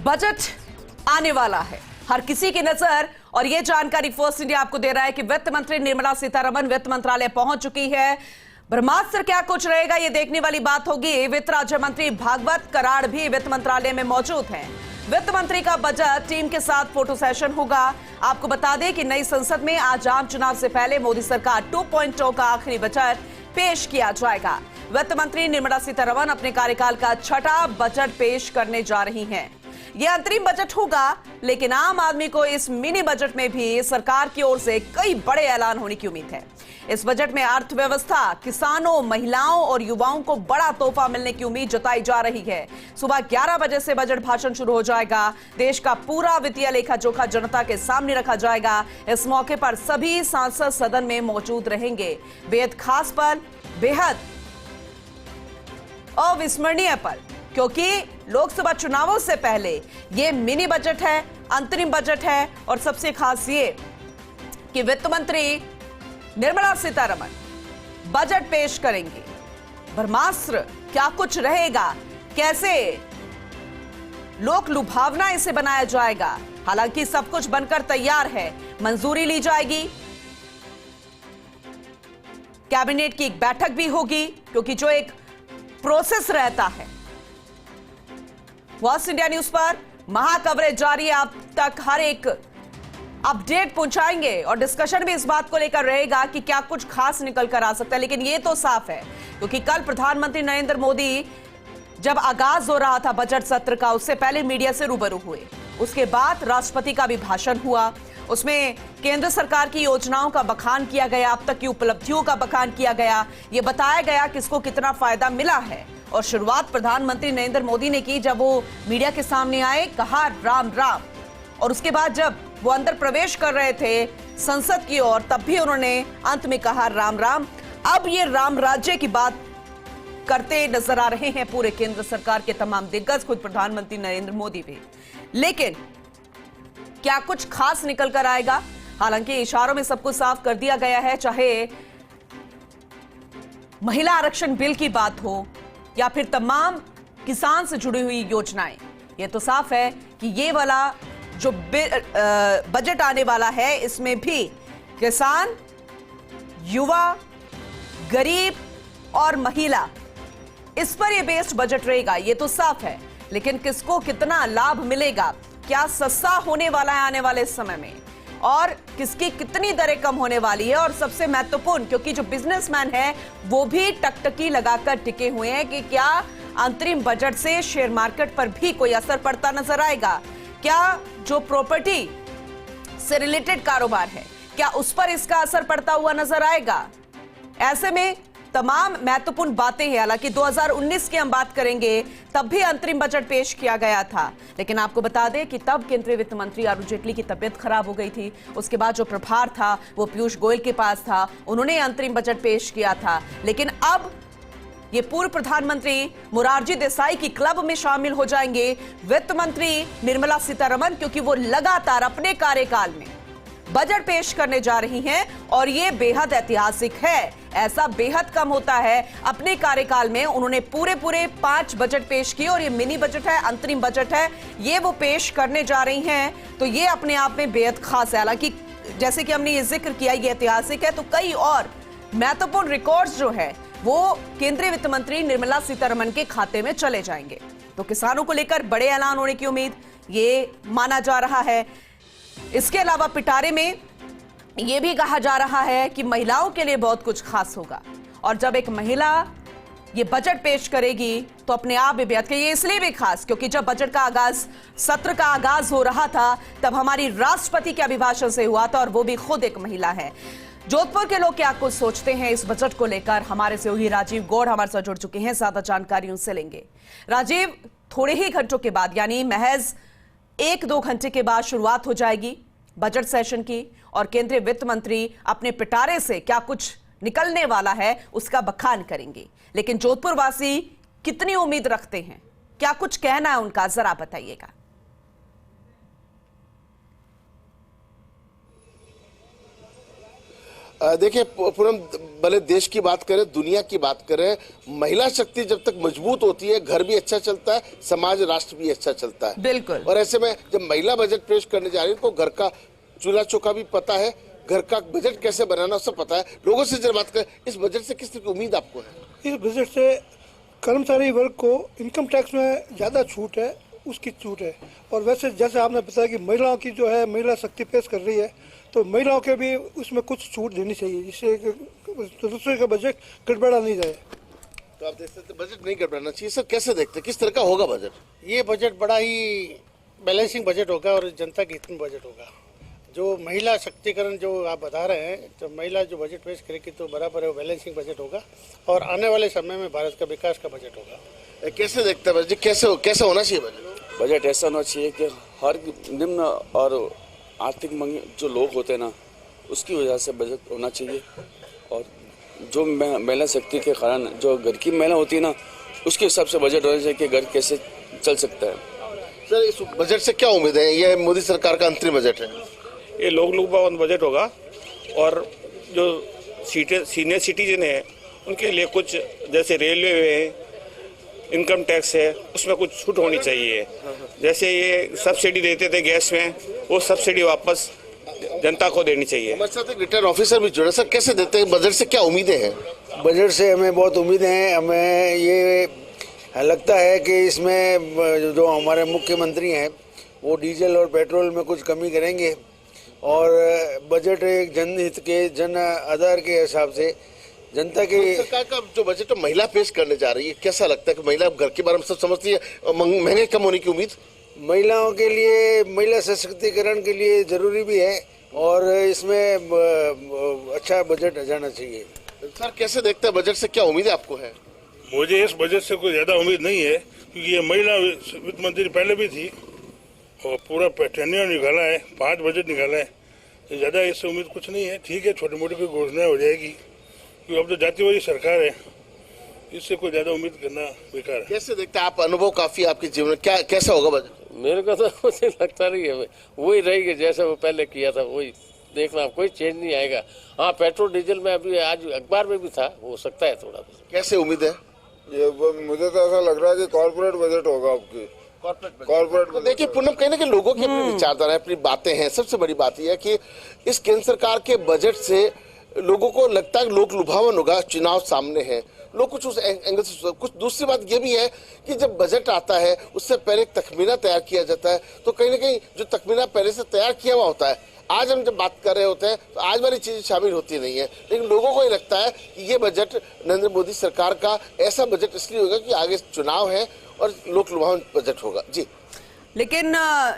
Budget आने वाला है, हर किसी की नजर। और यह जानकारी फर्स्ट इंडिया आपको दे रहा है कि वित्त मंत्री निर्मला सीतारमण वित्त मंत्रालय पहुंच चुकी है। ब्रह्मास्त्र क्या कुछ रहेगा, यह देखने वाली बात होगी। वित्त राज्य मंत्री भागवत कराड़ भी वित्त मंत्रालय में मौजूद हैं। वित्त मंत्री का बजट टीम के साथ फोटो सेशन होगा। आपको बता दें कि नई संसद में आज आम चुनाव से पहले मोदी सरकार 2.0 का आखिरी बजट पेश किया जाएगा। वित्त मंत्री निर्मला सीतारमण अपने कार्यकाल का छठा बजट पेश करने जा रही हैं। यह अंतरिम बजट होगा, लेकिन आम आदमी को इस मिनी बजट में भी सरकार की ओर से कई बड़े ऐलान होने की उम्मीद है। इस बजट में अर्थव्यवस्था, किसानों, महिलाओं और युवाओं को बड़ा तोहफा मिलने की उम्मीद जताई जा रही है। सुबह 11 बजे से बजट भाषण शुरू हो जाएगा। देश का पूरा वित्तीय लेखा जोखा जनता के सामने रखा जाएगा। इस मौके पर सभी सांसद सदन में मौजूद रहेंगे। बेहद खास पल, बेहद अविस्मरणीय पल, क्योंकि लोकसभा चुनावों से पहले यह मिनी बजट है, अंतरिम बजट है। और सबसे खास ये कि वित्त मंत्री निर्मला सीतारमण बजट पेश करेंगे। ब्रह्मास्त्र क्या कुछ रहेगा, कैसे लोक लुभावना इसे बनाया जाएगा। हालांकि सब कुछ बनकर तैयार है, मंजूरी ली जाएगी, कैबिनेट की एक बैठक भी होगी, क्योंकि जो एक प्रोसेस रहता है। फर्स्ट इंडिया न्यूज पर महा कवरेज जारी है। आप तक हर एक अपडेट पहुंचाएंगे और डिस्कशन भी इस बात को लेकर रहेगा कि क्या कुछ खास निकल कर आ सकता है। लेकिन यह तो साफ है, क्योंकि कल प्रधानमंत्री नरेंद्र मोदी जब आगाज हो रहा था बजट सत्र का, उससे पहले मीडिया से रूबरू हुए। उसके बाद राष्ट्रपति का भी भाषण हुआ। उसमें केंद्र सरकार की योजनाओं का बखान किया गया, अब तक की उपलब्धियों का बखान किया गया, यह बताया गया किसको कितना फायदा मिला है। और शुरुआत प्रधानमंत्री नरेंद्र मोदी ने की जब वो मीडिया के सामने आए, कहा राम राम। और उसके बाद जब वो अंदर प्रवेश कर रहे थे संसद की ओर, तब भी उन्होंने अंत में कहा राम राम। अब ये राम राज्य की बात करते नजर आ रहे हैं पूरे केंद्र सरकार के तमाम दिग्गज, खुद प्रधानमंत्री नरेंद्र मोदी भी। लेकिन क्या कुछ खास निकल कर आएगा? हालांकि इशारों में सब कुछ साफ कर दिया गया है, चाहे महिला आरक्षण बिल की बात हो या फिर तमाम किसान से जुड़ी हुई योजनाएं। यह तो साफ है कि ये वाला जो बजट आने वाला है, इसमें भी किसान, युवा, गरीब और महिला, इस पर यह बेस्ड बजट रहेगा। यह तो साफ है, लेकिन किसको कितना लाभ मिलेगा, क्या सस्ता होने वाला है आने वाले समय में, और किसकी कितनी दरें कम होने वाली है। और सबसे महत्वपूर्ण, क्योंकि जो बिजनेसमैन है वो भी टकटकी लगाकर टिके हुए हैं कि क्या अंतरिम बजट से शेयर मार्केट पर भी कोई असर पड़ता नजर आएगा, क्या जो प्रॉपर्टी से रिलेटेड कारोबार है, क्या उस पर इसका असर पड़ता हुआ नजर आएगा। ऐसे में तमाम महत्वपूर्ण बातें हैं। हालांकि 2019 की हम बात करेंगे, तब भी अंतरिम बजट पेश किया गया था, लेकिन आपको बता दें कि तब केंद्रीय वित्त मंत्री अरुण जेटली की तबियत खराब हो गई थी। उसके बाद जो प्रभार था वो पीयूष गोयल के पास था, उन्होंने अंतरिम बजट पेश किया था। लेकिन अब ये पूर्व प्रधानमंत्री मोरारजी देसाई की क्लब में शामिल हो जाएंगे वित्त मंत्री निर्मला सीतारमण, क्योंकि वो लगातार अपने कार्यकाल में बजट पेश करने जा रही हैं और ये बेहद ऐतिहासिक है। ऐसा बेहद कम होता है। अपने कार्यकाल में उन्होंने पूरे 5 बजट पेश किए, और ये मिनी बजट है, अंतरिम बजट है, ये वो पेश करने जा रही हैं। तो ये अपने आप में बेहद खास है। हालांकि जैसे कि हमने ये जिक्र किया, ये ऐतिहासिक है, तो कई और महत्वपूर्ण रिकॉर्ड्स जो है वो केंद्रीय वित्त मंत्री निर्मला सीतारमण के खाते में चले जाएंगे। तो किसानों को लेकर बड़े ऐलान होने की उम्मीद ये माना जा रहा है। इसके अलावा पिटारे में यह भी कहा जा रहा है कि महिलाओं के लिए बहुत कुछ खास होगा। और जब एक महिला ये बजट पेश करेगी तो अपने आप भी बेहद, ये इसलिए भी खास क्योंकि जब बजट का आगाज, सत्र का आगाज हो रहा था, तब हमारी राष्ट्रपति के अभिभाषण से हुआ था, और वो भी खुद एक महिला है। जोधपुर के लोग क्या कुछ सोचते हैं इस बजट को लेकर, हमारे सहयोगी राजीव गौड़ हमारे साथ जुड़ चुके हैं, ज्यादा जानकारी उनसे लेंगे। राजीव, थोड़े ही घंटों के बाद, यानी महज 1-2 घंटे के बाद शुरुआत हो जाएगी बजट सेशन की, और केंद्रीय वित्त मंत्री अपने पिटारे से क्या कुछ निकलने वाला है उसका बखान करेंगे। लेकिन जोधपुर वासी कितनी उम्मीद रखते हैं, क्या कुछ कहना है उनका, जरा बताइएगा। देखिए पूनम, भले देश की बात करें, दुनिया की बात करें, महिला शक्ति जब तक मजबूत होती है, घर भी अच्छा चलता है, समाज राष्ट्र भी अच्छा चलता है। बिल्कुल। और ऐसे में जब महिला बजट पेश करने जा रही है, तो घर का चूल्हा चौका भी पता है, घर का बजट कैसे बनाना सब पता है। लोगों से जब बात करें, इस बजट से किस तरह की उम्मीद आपको है? इस बजट से कर्मचारी वर्ग को इनकम टैक्स में ज़्यादा छूट है, उसकी छूट है। और वैसे जैसे आपने बताया कि महिलाओं की जो है महिला शक्ति पेश कर रही है, तो महिलाओं के भी उसमें कुछ छूट देनी चाहिए, जिससे दूसरे का बजट गड़बड़ा नहीं जाए। तो आप देखते हैं बजट नहीं गड़बड़ाना चाहिए। सर कैसे देखते हैं, किस तरह का होगा बजट? ये बजट बड़ा ही बैलेंसिंग बजट होगा और जनता के हित में बजट होगा। जो महिला शक्तिकरण जो आप बता रहे हैं, तो महिला जो बजट पेश करेगी तो बराबर है, वो बैलेंसिंग बजट होगा और आने वाले समय में भारत का विकास का बजट होगा। कैसे देखते हैं बजट, कैसे होना चाहिए बजट? बजट ऐसा होना चाहिए कि हर निम्न और आर्थिक मंग जो लोग होते हैं ना, उसकी वजह से बजट होना चाहिए। और जो महिला शक्ति के कारण जो घर की महिला होती है ना, उसके हिसाब से बजट होना चाहिए कि घर कैसे चल सकता है। सर इस बजट से क्या उम्मीद है? ये मोदी सरकार का अंतरिम बजट है। ये लोक लुभावन बजट होगा और जो सीनियर सिटीजन है उनके लिए कुछ, जैसे रेलवे है, इनकम टैक्स है, उसमें कुछ छूट होनी चाहिए। जैसे ये सब्सिडी देते थे गैस में, वो सब्सिडी वापस जनता को देनी चाहिए। हमारे साथ एक रिटायर्ड ऑफिसर भी जुड़े। सर कैसे देते हैं, बजट से क्या उम्मीदें हैं? बजट से हमें बहुत उम्मीदें हैं। हमें ये लगता है कि इसमें जो हमारे मुख्यमंत्री हैं वो डीजल और पेट्रोल में कुछ कमी करेंगे और बजट एक जनहित के, जन आधार के हिसाब से जनता के। सरकार का जो बजट है महिला पेश करने जा रही है, कैसा लगता है कि महिला घर के बारे में सब समझती है, महंगाई कम होने की उम्मीद? महिलाओं के लिए, महिला सशक्तिकरण के लिए जरूरी भी है और इसमें अच्छा बजट जाना चाहिए। सर कैसे देखते हैं बजट से क्या उम्मीद आपको है? मुझे इस बजट से कोई ज्यादा उम्मीद नहीं है, क्योंकि ये महिला वित्त मंत्री पहले भी थी और पूरा टेन्योर निकाला है, 5 बजट निकाला है, तो ज्यादा इससे उम्मीद कुछ नहीं है। ठीक है, छोटी मोटी कोई घोषणाएं हो जाएगी, क्योंकि अब तो जातिवादी सरकार है, इससे कोई ज्यादा उम्मीद करना बेकार है। कैसे देखते हैं आप? अनुभव काफी आपके जीवन में, क्या कैसा होगा बजट? मेरे को तो मुझे लगता नहीं है, वही रहेगी जैसा वो पहले किया था, वही देखना, कोई चेंज नहीं आएगा। हाँ, पेट्रोल डीजल में अभी आज अखबार में भी था, हो सकता है थोड़ा। कैसे उम्मीद है? ये मुझे तो ऐसा लग रहा है कि कॉर्पोरेट बजट होगा आपकी। कॉर्पोरेट तो देखिए पूनम, कहीं ना कहीं लोगों की अपनी विचारधारा है, अपनी बातें हैं। सबसे बड़ी बात यह है कि इस केंद्र सरकार के बजट से लोगों को लगता है लोक लुभावन होगा, चुनाव सामने है, लोग कुछ उस एंगल से। कुछ दूसरी बात यह भी है कि जब बजट आता है उससे पहले एक तखमीना तैयार किया जाता है, तो कहीं ना कहीं जो तखमीना पहले से तैयार किया हुआ होता है, आज हम जब बात कर रहे होते हैं तो आज वाली चीजें शामिल होती नहीं है। लेकिन लोगों को ये लगता है कि ये बजट नरेंद्र मोदी सरकार का ऐसा बजट इसलिए होगा कि आगे चुनाव है और लोक लुभावन बजट होगा। जी, लेकिन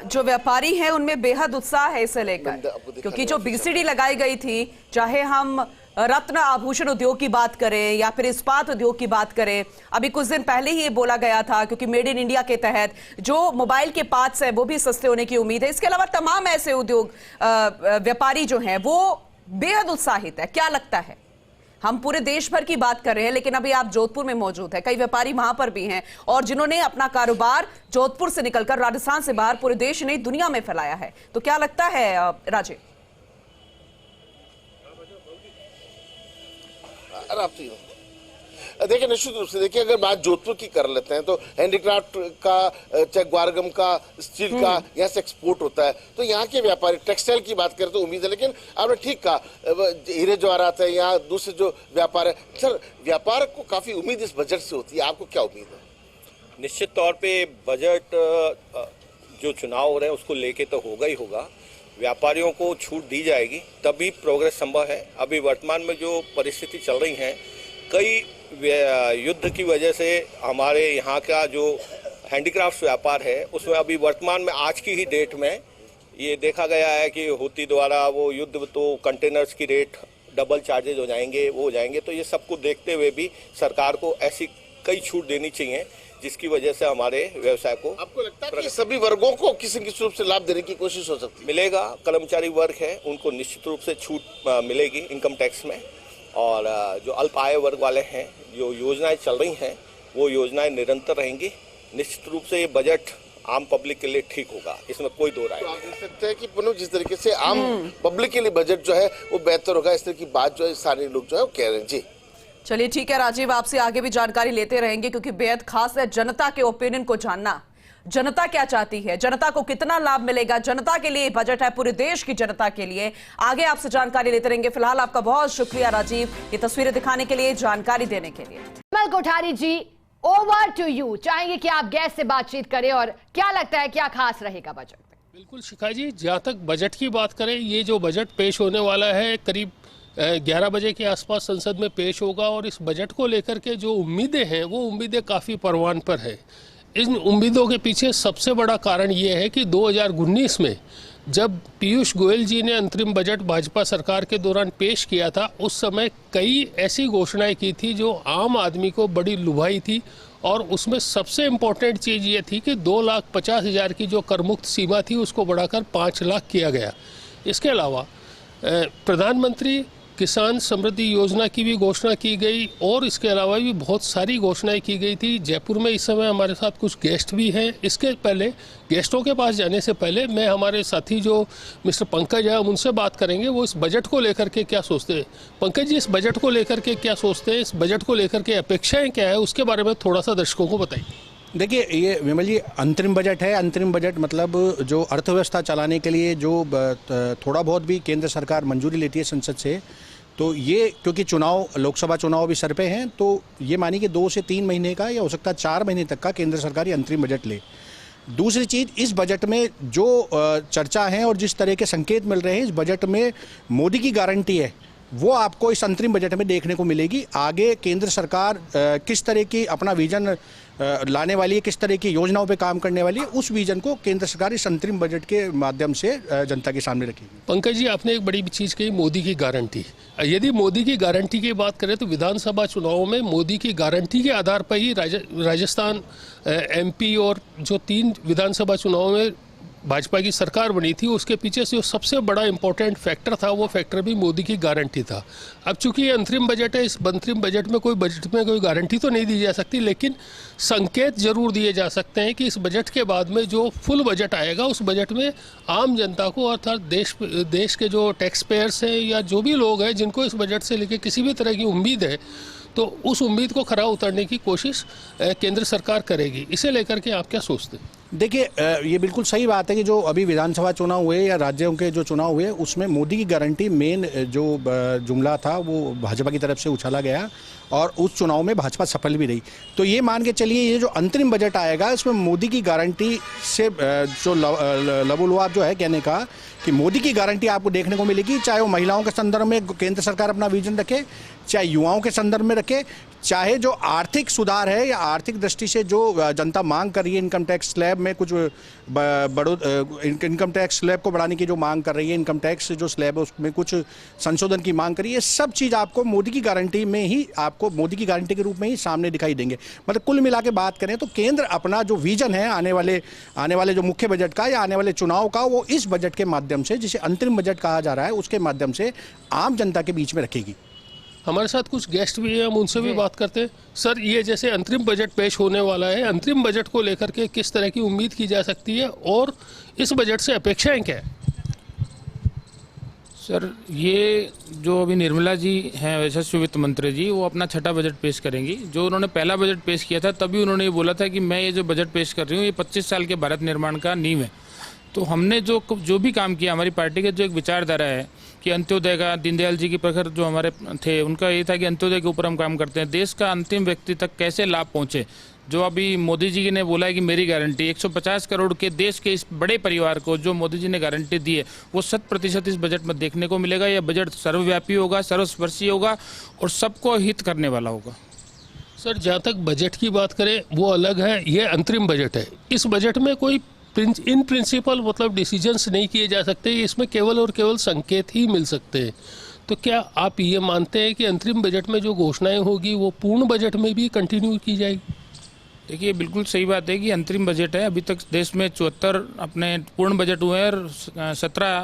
जो व्यापारी हैं उनमें बेहद उत्साह है इसे लेकर, क्योंकि जो बीसीडी लगाई गई थी, चाहे हम रत्न आभूषण उद्योग की बात करें या फिर इस्पात उद्योग की बात करें, अभी कुछ दिन पहले ही ये बोला गया था, क्योंकि मेड इन इंडिया के तहत जो मोबाइल के पार्ट्स हैं वो भी सस्ते होने की उम्मीद है। इसके अलावा तमाम ऐसे उद्योग व्यापारी जो हैं वो बेहद उत्साहित है। क्या लगता है? हम पूरे देश भर की बात कर रहे हैं, लेकिन अभी आप जोधपुर में मौजूद है, कई व्यापारी वहां पर भी हैं और जिन्होंने अपना कारोबार जोधपुर से निकलकर राजस्थान से बाहर पूरे देश नहीं दुनिया में फैलाया है। तो क्या लगता है राजे? देखिए निश्चित रूप से, देखिए अगर बात जोधपुर की कर लेते हैं तो हैंडीक्राफ्ट का, चाहे ग्वारगम का, स्टील का यहाँ से एक्सपोर्ट होता है, तो यहाँ के व्यापारी टेक्सटाइल की बात करें तो उम्मीद है। लेकिन आपने ठीक कहा, हीरे जवाहरात है, यहाँ दूसरे जो व्यापार है, सर व्यापार को काफी उम्मीद इस बजट से होती है, आपको क्या उम्मीद है? निश्चित तौर पे बजट जो चुनाव हो रहे हैं उसको लेके तो होगा ही होगा। व्यापारियों को छूट दी जाएगी तभी प्रोग्रेस संभव है। अभी वर्तमान में जो परिस्थिति चल रही है, कई युद्ध की वजह से हमारे यहाँ का जो हैंडीक्राफ्ट व्यापार है उसमें अभी वर्तमान में आज की ही डेट में ये देखा गया है कि हूती द्वारा वो युद्ध, तो कंटेनर्स की रेट डबल चार्जेज हो जाएंगे, वो हो जाएंगे। तो ये सबको देखते हुए भी सरकार को ऐसी कई छूट देनी चाहिए जिसकी वजह से हमारे व्यवसाय को। आपको लगता है कि सभी वर्गों को किसी किसी रूप से लाभ देने की कोशिश हो सकती है? मिलेगा। कर्मचारी वर्ग है उनको निश्चित रूप से छूट मिलेगी इनकम टैक्स में, और जो अल्प आय वर्ग वाले हैं, जो योजनाएं चल रही हैं वो योजनाएं निरंतर रहेंगी। निश्चित रूप से ये बजट आम पब्लिक के लिए ठीक होगा, इसमें कोई दो राय तो नहीं। आप देख सकते हैं कि पुनः जिस तरीके से आम पब्लिक के लिए बजट जो है वो बेहतर होगा, इस तरह की बात जो है सारे लोग जो है वो कह रहे हैं। जी चलिए ठीक है राजीव, आपसे आगे भी जानकारी लेते रहेंगे क्योंकि बेहद खास है जनता के ओपिनियन को जानना। जनता क्या चाहती है, जनता को कितना लाभ मिलेगा, जनता के लिए बजट है, पूरे देश की जनता के लिए। आगे आपसे जानकारी लेते रहेंगे। फिलहाल आपका बहुत शुक्रिया राजीव, ये तस्वीरें दिखाने के लिए, जानकारी देने के लिए। विमल कोठारी जी, ओवर टू यू। चाहेंगे कि आप गेस्ट से बातचीत करें और क्या लगता है क्या खास रहेगा बजट में? बिल्कुल शिखा जी, जहाँ तक बजट की बात करें, ये जो बजट पेश होने वाला है करीब 11 बजे के आसपास संसद में पेश होगा और इस बजट को लेकर के जो उम्मीदें हैं वो उम्मीदें काफ़ी परवान पर है। इन उम्मीदों के पीछे सबसे बड़ा कारण ये है कि 2019 में जब पीयूष गोयल जी ने अंतरिम बजट भाजपा सरकार के दौरान पेश किया था, उस समय कई ऐसी घोषणाएं की थी जो आम आदमी को बड़ी लुभाई थी और उसमें सबसे इम्पोर्टेंट चीज़ ये थी कि 2,50,000 की जो करमुक्त सीमा थी उसको बढ़ाकर 5 लाख किया गया। इसके अलावा प्रधानमंत्री किसान समृद्धि योजना की भी घोषणा की गई और इसके अलावा भी बहुत सारी घोषणाएं की गई थी। जयपुर में इस समय हमारे साथ कुछ गेस्ट भी हैं। इसके पहले गेस्टों के पास जाने से पहले मैं हमारे साथी जो मिस्टर पंकज है, हम उनसे बात करेंगे वो इस बजट को लेकर के क्या सोचते हैं। पंकज जी, इस बजट को लेकर के क्या सोचते हैं, इस बजट को लेकर के अपेक्षाएं क्या है, उसके बारे में थोड़ा सा दर्शकों को बताइए। देखिए, ये विमल जी अंतरिम बजट है। अंतरिम बजट मतलब जो अर्थव्यवस्था चलाने के लिए जो थोड़ा बहुत भी केंद्र सरकार मंजूरी लेती है संसद से, तो ये क्योंकि चुनाव, लोकसभा चुनाव भी सर पे हैं, तो ये मानिए कि 2 से 3 महीने का या हो सकता है 4 महीने तक का केंद्र सरकार ये अंतरिम बजट ले। दूसरी चीज़, इस बजट में जो चर्चा है और जिस तरह के संकेत मिल रहे हैं, इस बजट में मोदी की गारंटी है वो आपको इस अंतरिम बजट में देखने को मिलेगी। आगे केंद्र सरकार किस तरह की अपना विजन लाने वाली है, किस तरह की योजनाओं पे काम करने वाली है, उस विजन को केंद्र सरकार इस अंतरिम बजट के माध्यम से जनता के सामने रखेगी। पंकज जी, आपने एक बड़ी चीज़ कही, मोदी की गारंटी। यदि मोदी की गारंटी की बात करें तो विधानसभा चुनावों में मोदी की गारंटी के आधार पर ही राजस्थान, MP और जो 3 विधानसभा चुनावों में भाजपा की सरकार बनी थी, उसके पीछे से जो सबसे बड़ा इंपॉर्टेंट फैक्टर था वो फैक्टर भी मोदी की गारंटी था। अब चूंकि ये अंतरिम बजट है, इस अंतरिम बजट में कोई गारंटी तो नहीं दी जा सकती, लेकिन संकेत जरूर दिए जा सकते हैं कि इस बजट के बाद में जो फुल बजट आएगा उस बजट में आम जनता को, अर्थात देश के जो टैक्स पेयर्स हैं या जो भी लोग हैं जिनको इस बजट से लेकर किसी भी तरह की उम्मीद है, तो उस उम्मीद को खरा उतरने की कोशिश केंद्र सरकार करेगी। इसे लेकर के आप क्या सोचते हैं? देखिए, ये बिल्कुल सही बात है कि जो अभी विधानसभा चुनाव हुए या राज्यों के जो चुनाव हुए उसमें मोदी की गारंटी मेन जो जुमला था वो भाजपा की तरफ से उछाला गया और उस चुनाव में भाजपा सफल भी रही। तो ये मान के चलिए, ये जो अंतरिम बजट आएगा इसमें मोदी की गारंटी से जो लबुलवाब जो है कहने का कि मोदी की गारंटी आपको देखने को मिलेगी, चाहे वो महिलाओं के संदर्भ में केंद्र सरकार अपना विजन रखे, चाहे युवाओं के संदर्भ में रखे, चाहे जो आर्थिक सुधार है या आर्थिक दृष्टि से जो जनता मांग कर रही है, इनकम टैक्स स्लैब में कुछ इनकम टैक्स स्लैब को बढ़ाने की जो मांग कर रही है, इनकम टैक्स जो स्लैब है उसमें कुछ संशोधन की मांग कर रही है, सब चीज़ आपको मोदी की गारंटी में ही, आपको मोदी की गारंटी के रूप में ही सामने दिखाई देंगे। मतलब कुल मिला के बात करें तो केंद्र अपना जो विजन है आने वाले जो मुख्य बजट का या आने वाले चुनाव का, वो इस बजट के माध्यम से, जिसे अंतरिम बजट कहा जा रहा है, उसके माध्यम से आम जनता के बीच में रखेगी। हमारे साथ कुछ गेस्ट भी हैं, हम उनसे भी बात करते हैं। सर, ये जैसे अंतरिम बजट पेश होने वाला है, अंतरिम बजट को लेकर के किस तरह की उम्मीद की जा सकती है और इस बजट से अपेक्षाएं क्या है? सर, ये जो अभी निर्मला जी हैं यशस्वी वित्त मंत्री जी, वो अपना 6ठा बजट पेश करेंगी। जो उन्होंने पहला बजट पेश किया था तभी उन्होंने ये बोला था कि मैं ये जो बजट पेश कर रही हूँ ये 25 साल के भारत निर्माण का नींव है। तो हमने जो भी काम किया, हमारी पार्टी का जो एक विचारधारा है कि अंत्योदय का, दीनदयाल जी की प्रखर जो हमारे थे उनका ये था कि अंत्योदय के ऊपर हम काम करते हैं, देश का अंतिम व्यक्ति तक कैसे लाभ पहुंचे। जो अभी मोदी जी ने बोला है कि मेरी गारंटी 150 करोड़ के देश के इस बड़े परिवार को जो मोदी जी ने गारंटी दी है वो 100% इस बजट में देखने को मिलेगा। यह बजट सर्वव्यापी होगा, सर्वस्पर्शी होगा और सबको हित करने वाला होगा। सर, जहाँ तक बजट की बात करें वो अलग है, ये अंतरिम बजट है। इस बजट में कोई इन प्रिंसिपल मतलब डिसीजंस नहीं किए जा सकते, इसमें केवल और केवल संकेत ही मिल सकते हैं। तो क्या आप ये मानते हैं कि अंतरिम बजट में जो घोषणाएं होगी वो पूर्ण बजट में भी कंटिन्यू की जाएगी? देखिए, बिल्कुल सही बात है कि अंतरिम बजट है। अभी तक देश में 74 अपने पूर्ण बजट हुए हैं और 17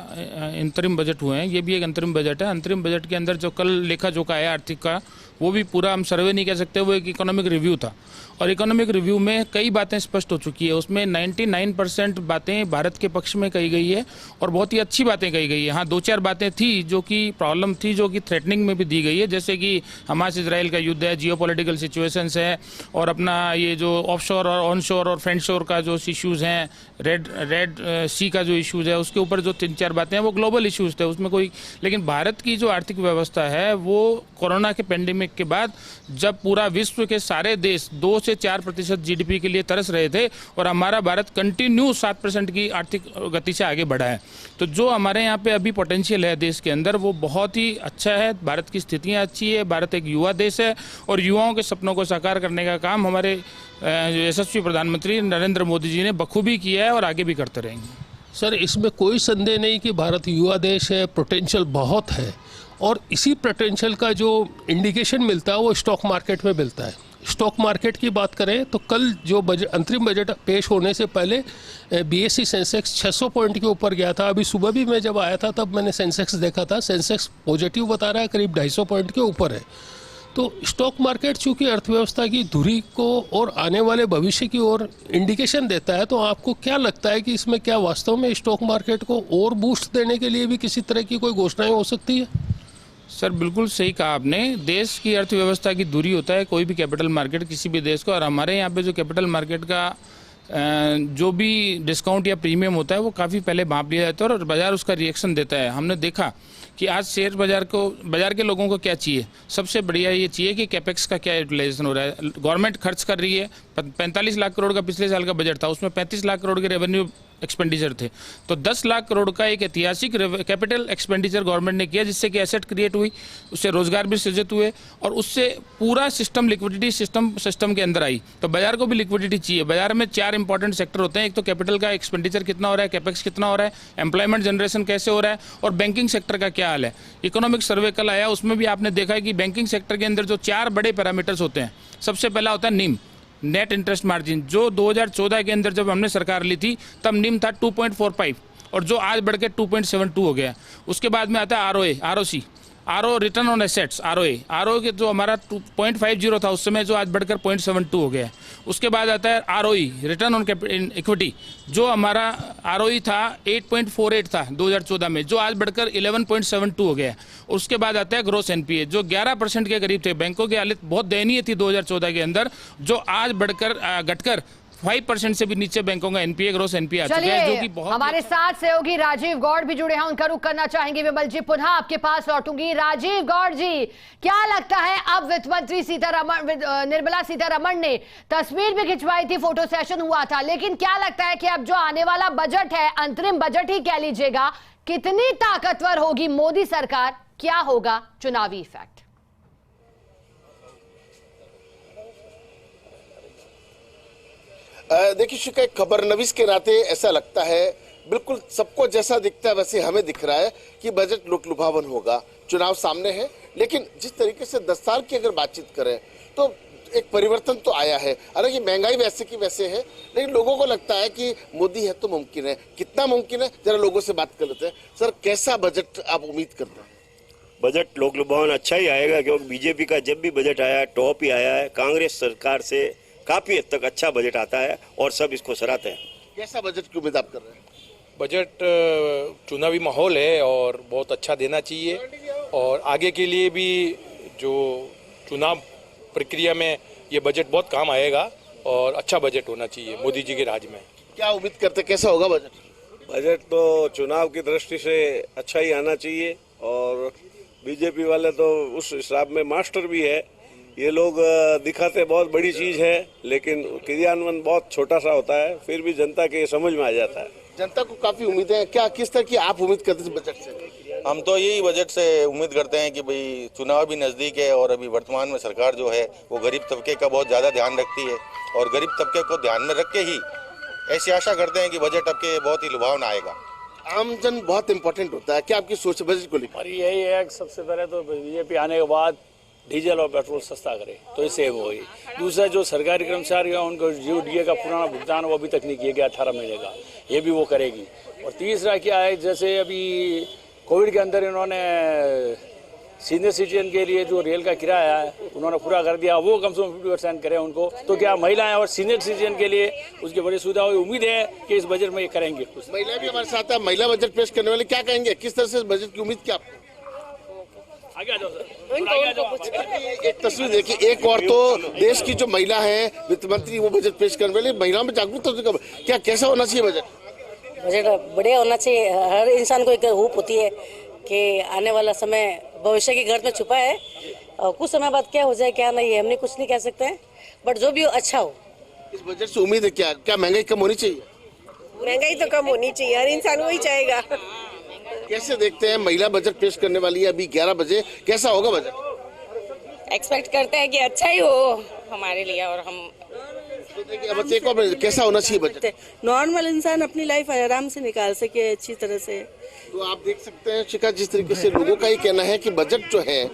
अंतरिम बजट हुए हैं। ये भी एक अंतरिम बजट है। अंतरिम बजट के अंदर जो कल लेखा जोखा है आर्थिक का, वो भी पूरा हम सर्वे नहीं कह सकते, वो एक इकोनॉमिक रिव्यू था। और इकोनॉमिक रिव्यू में कई बातें स्पष्ट हो चुकी है। उसमें 99% बातें भारत के पक्ष में कही गई है और बहुत ही अच्छी बातें कही गई है। हाँ, 2-4 बातें थी जो कि प्रॉब्लम थी, जो कि थ्रेटनिंग में भी दी गई है, जैसे कि हमास इजराइल का युद्ध है, जियोपॉलिटिकल सिचुएशंस है, और अपना ये जो ऑफशोर और ऑनशोर और फ्रेंडशोर का जो इश्यूज़ हैं, रेड सी का जो इश्यूज़ है, उसके ऊपर जो 3-4 बातें हैं वो ग्लोबल इश्यूज़ थे, उसमें कोई। लेकिन भारत की जो आर्थिक व्यवस्था है वो कोरोना के पेंडेमिक के बाद, जब पूरा विश्व के सारे देश 2 से 4% जीडीपी के लिए तरस रहे थे और हमारा भारत कंटिन्यू 7% की आर्थिक गति से आगे बढ़ा है, तो जो हमारे यहाँ पे अभी पोटेंशियल है देश के अंदर वो बहुत ही अच्छा है। भारत की स्थितियाँ अच्छी है, भारत एक युवा देश है और युवाओं के सपनों को साकार करने का काम हमारे यशस्वी प्रधानमंत्री नरेंद्र मोदी जी ने बखूबी किया है और आगे भी करते रहेंगे। सर, इसमें कोई संदेह नहीं कि भारत युवा देश है, पोटेंशियल बहुत है, और इसी पोटेंशियल का जो इंडिकेशन मिलता है वो स्टॉक मार्केट में मिलता है। स्टॉक मार्केट की बात करें तो कल जो अंतरिम बजट पेश होने से पहले बीएसई सेंसेक्स 600 पॉइंट के ऊपर गया था। अभी सुबह भी मैं जब आया था तब मैंने सेंसेक्स देखा था, सेंसेक्स पॉजिटिव बता रहा है, करीब 250 पॉइंट के ऊपर है। तो स्टॉक मार्केट चूंकि अर्थव्यवस्था की धुरी को और आने वाले भविष्य की ओर इंडिकेशन देता है, तो आपको क्या लगता है कि इसमें क्या वास्तव में स्टॉक मार्केट को और बूस्ट देने के लिए भी किसी तरह की कोई घोषणाएं हो सकती है? सर, बिल्कुल सही कहा आपने। देश की अर्थव्यवस्था की दूरी होता है कोई भी कैपिटल मार्केट किसी भी देश को, और हमारे यहाँ पे जो कैपिटल मार्केट का जो भी डिस्काउंट या प्रीमियम होता है वो काफ़ी पहले भांप लिया जाता है और बाजार उसका रिएक्शन देता है। हमने देखा कि आज शेयर बाजार के लोगों को क्या चाहिए, सबसे बढ़िया ये चाहिए कि कैपेक्स का क्या यूटिलाइजेशन हो रहा है। गवर्नमेंट खर्च कर रही है, 45 लाख करोड़ का पिछले साल का बजट था, उसमें 35 लाख करोड़ के रेवेन्यू एक्सपेंडिचर थे, तो 10 लाख करोड़ का एक ऐतिहासिक कैपिटल एक्सपेंडिचर गवर्नमेंट ने किया, जिससे कि एसेट क्रिएट हुई, उससे रोजगार भी सृजित हुए और उससे पूरा सिस्टम लिक्विडिटी सिस्टम के अंदर आई। तो बाजार को भी लिक्विडिटी चाहिए। बाजार में 4 इंपॉर्टेंट सेक्टर होते हैं, एक तो कैपिटल का एक्सपेंडिचर कितना हो रहा है, कैपेक्स कितना हो रहा है, एम्प्लॉयमेंट जनरेशन कैसे हो रहा है और बैंकिंग सेक्टर का क्या हाल है। इकोनॉमिक सर्वे कल आया, उसमें भी आपने देखा है कि बैंकिंग सेक्टर के अंदर जो 4 बड़े पैरामीटर्स होते हैं, सबसे पहला होता है निम, नेट इंटरेस्ट मार्जिन, जो 2014 के अंदर जब हमने सरकार ली थी तब निम था 2.45 और जो आज बढ़ के 2.72 हो गया। उसके बाद में आता है ROA, ROC, RO return on assets, ROA के जो हमारा 2.50 था उस समय, जो आज बढ़कर 0.72 हो गया। उसके बाद आता है आरओई, रिटर्न ऑन इक्विटी, जो हमारा आरओई था 8.48 था 2014 में, जो आज बढ़कर 11.72 हो गया। उसके बाद आता है ग्रोस एनपीए, जो 11% के करीब थे। बैंकों की हालत बहुत दयनीय थी 2014 के अंदर, जो आज घटकर 5% से भी नीचे बैंकों का एनपीए, ग्रोस एनपीए आ चुका है, जो कि बहुत। हमारे साथ सहयोगी राजीव गौड़ भी जुड़े हैं, उनका रुख करना चाहेंगे। विमल जी, पुनः आपके पास लौटूंगी। राजीव गौड़ जी, क्या लगता है, अब वित्त मंत्री निर्मला सीतारमण ने तस्वीर भी खिंचवाई थी, फोटो सेशन हुआ था, लेकिन क्या लगता है कि अब जो आने वाला बजट है, अंतरिम बजट ही कह लीजिएगा, कितनी ताकतवर होगी मोदी सरकार, क्या होगा चुनावी इफेक्ट? देखिए शिका, एक खबरनवीस के नाते ऐसा लगता है, बिल्कुल सबको जैसा दिखता है वैसे हमें दिख रहा है कि बजट लोकलुभावन होगा। चुनाव सामने है, लेकिन जिस तरीके से 10 साल की अगर बातचीत करें तो एक परिवर्तन तो आया है। हालांकि महंगाई वैसे की वैसे है, लेकिन लोगों को लगता है कि मोदी है तो मुमकिन है। कितना मुमकिन है, जरा लोगों से बात कर लेते हैं। सर, कैसा बजट आप उम्मीद करते हैं? बजट लोकलुभावन अच्छा ही आएगा, क्योंकि बीजेपी का जब भी बजट आया टॉप ही आया है। कांग्रेस सरकार से काफी हद तक अच्छा बजट आता है और सब इसको सराहते हैं। कैसा बजट की उम्मीद आप कर रहे हैं? बजट चुनावी माहौल है और बहुत अच्छा देना चाहिए, और आगे के लिए भी जो चुनाव प्रक्रिया में ये बजट बहुत काम आएगा और अच्छा बजट होना चाहिए मोदी जी के राज में। क्या उम्मीद करते, कैसा होगा बजट? बजट तो चुनाव की दृष्टि से अच्छा ही आना चाहिए, और बीजेपी वाले तो उस हिसाब में मास्टर भी है। ये लोग दिखाते बहुत बड़ी चीज है, लेकिन क्रियान्वयन बहुत छोटा सा होता है, फिर भी जनता के समझ में आ जाता है। जनता को काफी उम्मीदें हैं, क्या किस तरह की आप उम्मीद करते थे बजट से? हम तो यही बजट से उम्मीद करते हैं कि भाई चुनाव भी नज़दीक है और अभी वर्तमान में सरकार जो है वो गरीब तबके का बहुत ज़्यादा ध्यान रखती है, और गरीब तबके को ध्यान में रख के ही ऐसी आशा करते हैं कि बजट आपके बहुत ही लुभावना आएगा। आमजन बहुत इंपॉर्टेंट होता है, क्या आपकी सोच बजट को लेकर? और यही है, सबसे पहले तो बीजेपी आने के बाद डीजल और पेट्रोल सस्ता करे तो इससे वो होगी। दूसरा, जो सरकारी कर्मचारी हैं उनको जो डीए का पुराना भुगतान वो अभी तक नहीं किया गया 18 महीने का, ये भी वो करेगी। और तीसरा क्या है, जैसे अभी कोविड के अंदर इन्होंने सीनियर सिटीजन के लिए जो रेल का किराया है उन्होंने पूरा कर दिया, वो कम से कम 50% करें उनको। तो क्या महिलाएं और सीनियर सिटीजन के लिए उसकी बड़ी सुविधा हुई, उम्मीद है कि इस बजट में ये करेंगे। महिला भी हमारे साथ है, महिला बजट पेश करने वाले क्या कहेंगे, किस तरह से बजट की उम्मीद क्या? आगे आ जाओ सर। एक तस्वीर देखिए, एक और तो देश की जो महिला है वित्त मंत्री, वो बजट पेश करने वाली, महिलाओं में जागरूकता क्या, कैसा होना चाहिए बजट? बजट बढ़िया होना चाहिए। हर इंसान को एक होप होती है कि आने वाला समय भविष्य की गर्द में छुपा है और कुछ समय बाद क्या हो जाए क्या नहीं है हमने कुछ नहीं कह सकते हैं, बट जो भी हो अच्छा हो। इस बजट से उम्मीद है क्या महंगाई कम होनी चाहिए? महंगाई तो कम होनी चाहिए, हर इंसान वही चाहेगा। कैसे देखते हैं महिला बजट पेश करने वाली है अभी 11 बजे, कैसा होगा बजट? एक्सपेक्ट करते हैं कि अच्छा ही हो हमारे लिए और हम कैसा होना चाहिए बजट? नॉर्मल इंसान अपनी लाइफ आराम से निकाल सके अच्छी तरह से। तो आप देख सकते हैं शिखा, जिस तरीके से लोगों का ये कहना है कि बजट जो है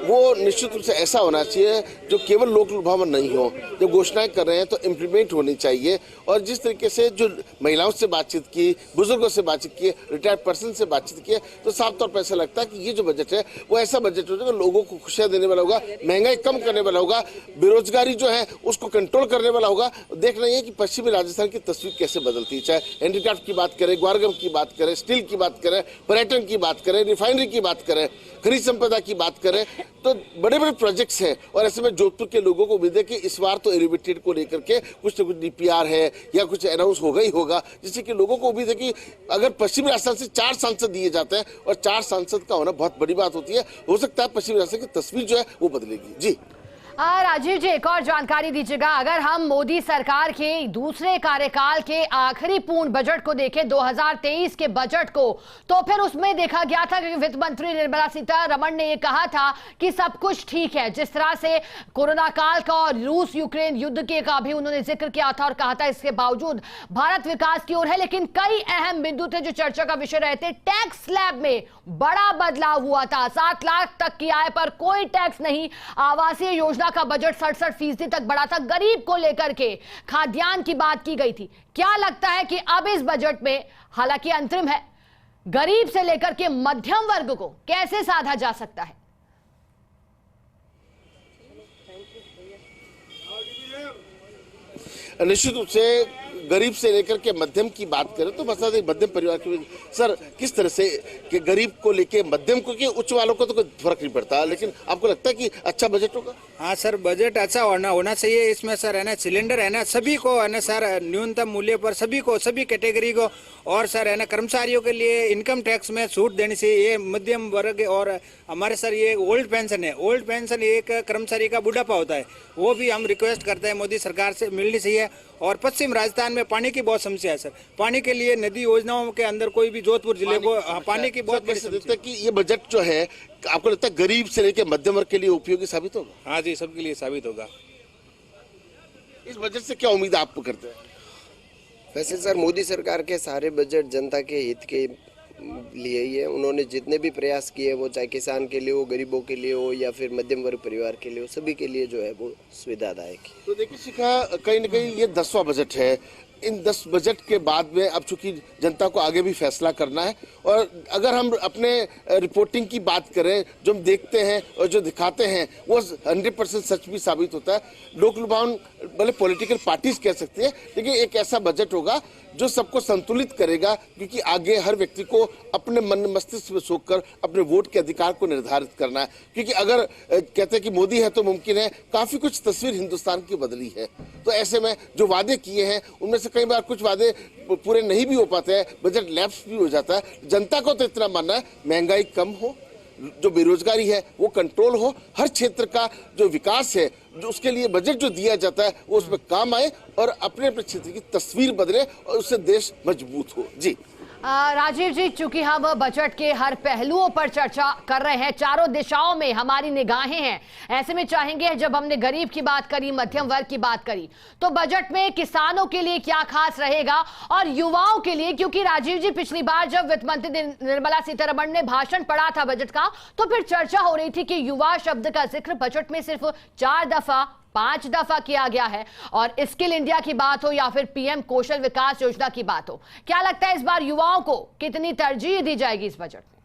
वो निश्चित रूप से ऐसा होना चाहिए जो केवल लोक लुभावन नहीं हो, जो घोषणाएं कर रहे हैं तो इम्प्लीमेंट होनी चाहिए। और जिस तरीके से जो महिलाओं से बातचीत की, बुजुर्गों से बातचीत की, रिटायर्ड पर्सन से बातचीत की, तो साफ तौर पर ऐसा लगता है कि ये जो बजट है वो ऐसा बजट होगा जो लोगों को खुशियां देने वाला होगा, महंगाई कम करने वाला होगा, बेरोजगारी जो है उसको कंट्रोल करने वाला होगा। देखना ये कि पश्चिमी राजस्थान की तस्वीर कैसे बदलती है, चाहे हैंडीक्राफ्ट की बात करें, ग्वारगम की बात करें, स्टील की बात करें, पर्यटन की बात करें, रिफाइनरी की बात करें, खनिज संपदा की बात करें, तो बड़े बड़े प्रोजेक्ट्स हैं। और ऐसे में जोधपुर के लोगों को उम्मीद है कि इस बार तो एलिवेटेड को लेकर के कुछ न कुछ डीपीआर है या कुछ अनाउंस होगा ही होगा, जिससे कि लोगों को उम्मीद है कि अगर पश्चिमी राजस्थान से 4 सांसद दिए जाते हैं और 4 सांसद का होना बहुत बड़ी बात होती है, हो सकता है पश्चिमी राजस्थान की तस्वीर जो है वो बदलेगी। जी राजीव जी, एक और जानकारी दीजिएगा, अगर हम मोदी सरकार के दूसरे कार्यकाल के आखिरी पूर्ण बजट को देखें 2023 के बजट को, तो फिर उसमें देखा गया था कि वित्त मंत्री निर्मला सीतारमण ने यह कहा था कि सब कुछ ठीक है। जिस तरह से कोरोना काल का और रूस यूक्रेन युद्ध के का भी उन्होंने जिक्र किया था और कहा था इसके बावजूद भारत विकास की ओर है। लेकिन कई अहम बिंदु थे जो चर्चा का विषय रहे थे। टैक्स स्लैब में बड़ा बदलाव हुआ था, 7 लाख तक की आय पर कोई टैक्स नहीं, आवासीय योजना का बजट 67% तक बढ़ा था, गरीब को लेकर के खाद्यान्न की बात की गई थी। क्या लगता है कि अब इस बजट में, हालांकि अंतरिम है, गरीब से लेकर के मध्यम वर्ग को कैसे साधा जा सकता है? निश्चित रूप से गरीब से लेकर के मध्यम की बात करें तो बस एक मध्यम परिवार की सर किस तरह से कि गरीब को लेके मध्यम को, कि उच्च वालों को तो कोई फर्क नहीं पड़ता, लेकिन आपको लगता है कि अच्छा बजट होगा? हाँ सर, बजट अच्छा होना चाहिए। इसमें सर है ना सिलेंडर है ना सभी को है ना सर न्यूनतम मूल्य पर सभी को, सभी कैटेगरी को, और सर है ना कर्मचारियों के लिए इनकम टैक्स में छूट देनी चाहिए। ये मध्यम वर्ग और हमारे सर ये ओल्ड पेंशन है, ओल्ड पेंशन एक कर्मचारी का बुढ़ापा होता है, वो भी हम रिक्वेस्ट करते हैं मोदी सरकार से मिलनी चाहिए। और पश्चिम राजस्थान में पानी की बहुत समस्या है सर, पानी के लिए नदी योजनाओं के अंदर कोई भी जोधपुर जिले को पानी की बहुत बड़ी समस्या है। कि ये बजट जो है आपको लगता है गरीब से लेकर मध्यम वर्ग के लिए उपयोगी साबित होगा? हाँ जी, सबके लिए साबित होगा। इस बजट से क्या उम्मीद आप करते हैं? वैसे सर मोदी सरकार के सारे बजट जनता के हित के लिए ही है। उन्होंने जितने भी प्रयास किए, वो चाहे किसान के लिए हो, गरीबों के लिए हो या फिर मध्यम वर्ग परिवार के लिए हो, सभी के लिए जो है वो सुविधादायक है। तो देखिए शिखा, कहीं ना कहीं ये 10वां बजट है। इन 10 बजट के बाद में अब चूंकि जनता को आगे भी फैसला करना है, और अगर हम अपने रिपोर्टिंग की बात करें, जो हम देखते हैं और जो दिखाते हैं वो 100% सच भी साबित होता है। लोक लुभावन भले पॉलिटिकल पार्टीज कह सकती है, लेकिन एक ऐसा बजट होगा जो सबको संतुलित करेगा, क्योंकि आगे हर व्यक्ति को अपने मन मस्तिष्क में सोचकर अपने वोट के अधिकार को निर्धारित करना है। क्योंकि अगर कहते हैं कि मोदी है तो मुमकिन है, काफी कुछ तस्वीर हिंदुस्तान की बदली है। तो ऐसे में जो वादे किए हैं उनमें से कई बार कुछ वादे पूरे नहीं भी हो पाते हैं, बजट लैप्स भी हो जाता है। जनता को तो इतना मानना है महंगाई कम हो, जो बेरोजगारी है वो कंट्रोल हो, हर क्षेत्र का जो विकास है जो उसके लिए बजट जो दिया जाता है वो उसमें काम आए और अपने अपने क्षेत्र की तस्वीर बदले और उससे देश मजबूत हो। जी राजीव जी, चूंकि हम बजट के हर पहलुओं पर चर्चा कर रहे हैं, चारों दिशाओं में हमारी निगाहें हैं, ऐसे में चाहेंगे जब हमने गरीब की बात करी, मध्यम वर्ग की बात करी, तो बजट में किसानों के लिए क्या खास रहेगा और युवाओं के लिए? क्योंकि राजीव जी, पिछली बार जब वित्त मंत्री निर्मला सीतारमण ने भाषण पढ़ा था बजट का, तो फिर चर्चा हो रही थी कि युवा शब्द का जिक्र बजट में सिर्फ 4 दफा 5 दफा किया गया है, और स्किल इंडिया की बात हो या फिर पीएम कौशल विकास योजना की बात हो। क्या लगता है इस बार युवाओं को कितनी तरजीह दी जाएगी इस बजट में?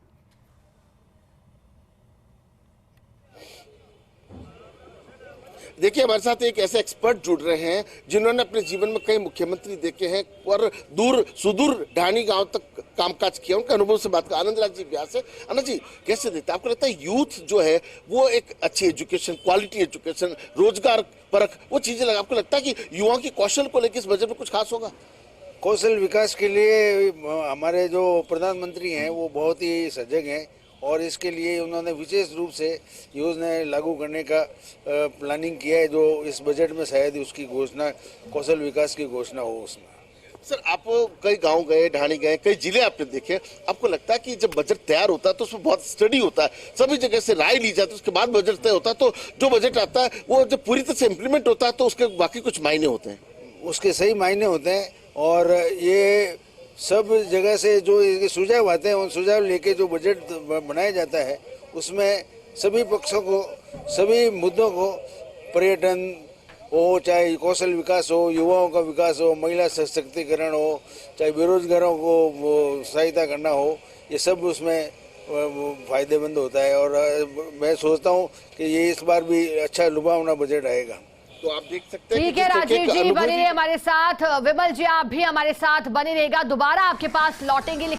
देखिए हमारे साथ एक ऐसे एक्सपर्ट जुड़ रहे हैं जिन्होंने अपने जीवन में कई मुख्यमंत्री देखे हैं और दूर सुदूर ढाणी गांव तक कामकाज किया, उनके अनुभव से बात कर। आनंद राज जी ब्यास है। आनंद जी, कैसे देखते हैं, आपको लगता है यूथ जो है वो एक अच्छी एजुकेशन, क्वालिटी एजुकेशन, रोजगार परख वो चीजें लगा, आपको लगता है कि युवाओं की कौशल को लेकर इस बजट में कुछ खास होगा? कौशल विकास के लिए हमारे जो प्रधानमंत्री हैं वो बहुत ही सजग हैं और इसके लिए उन्होंने विशेष रूप से योजनाएं लागू करने का प्लानिंग किया है, जो इस बजट में शायद उसकी घोषणा, कौशल विकास की घोषणा हो उसमें। सर, आप कई गांव गए, ढाणी गए, कई जिले आपने देखे, आपको लगता है कि जब बजट तैयार होता है तो उसमें बहुत स्टडी होता है, सभी जगह से राय ली जाती है, उसके बाद बजट तय होता है, तो जो बजट आता है वो जब पूरी तरह से इम्प्लीमेंट होता है तो उसके बाकी कुछ मायने होते हैं, उसके सही मायने होते हैं। और ये सब जगह से जो सुझाव आते हैं उन सुझाव लेके जो बजट बनाया जाता है उसमें सभी पक्षों को, सभी मुद्दों को, पर्यटन हो, चाहे कौशल विकास हो, युवाओं का विकास हो, महिला सशक्तिकरण हो, चाहे बेरोजगारों को सहायता करना हो, ये सब उसमें फायदेमंद होता है। और मैं सोचता हूँ कि ये इस बार भी अच्छा लुभावना बजट आएगा। तो आप देख सकते हैं। ठीक है राजीव जी, बने रहिए हमारे साथ। विमल जी, आप भी हमारे साथ बने रहेगा, दोबारा आपके पास लौटेंगे।